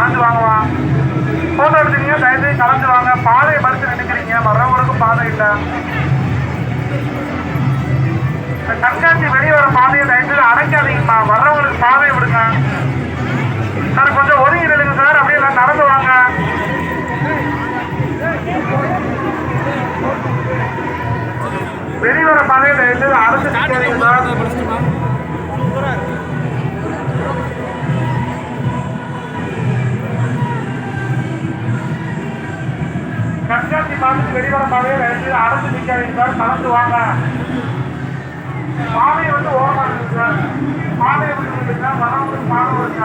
கலந்து வாங்குவா. போட்டோ எடுத்துக்கீங்க, தயவுசெய்து கலந்து வாங்க. பாதையை மறுத்து நினைக்கிறீங்க, வர்றவங்களுக்கும் பாதை இல்லை. இந்த கண்காட்சி வெளியே வர பாதையை தயவுசெய்து அடைக்காதீங்கம்மா, வர்றவங்களுக்கு பாதையை விடுங்க சார். கொஞ்சம் ஒதுங்கி நில்லுங்க சார், அப்படியே நடந்து வாங்க. வெளிவர பாதையை தயவுசெய்து அடைச்சு நிற்காதீங்க சார். கண்காட்சி பார்த்துட்டு வெளிவர பாதையை தயவுசெய்து அடைச்சு நிற்காதீங்க சார், கலந்து வாங்க. பாதையை வந்து ஓரமாக இருக்கு சார், பாதையை விட்டு வரவங்களுக்கு பாதை வருங்க.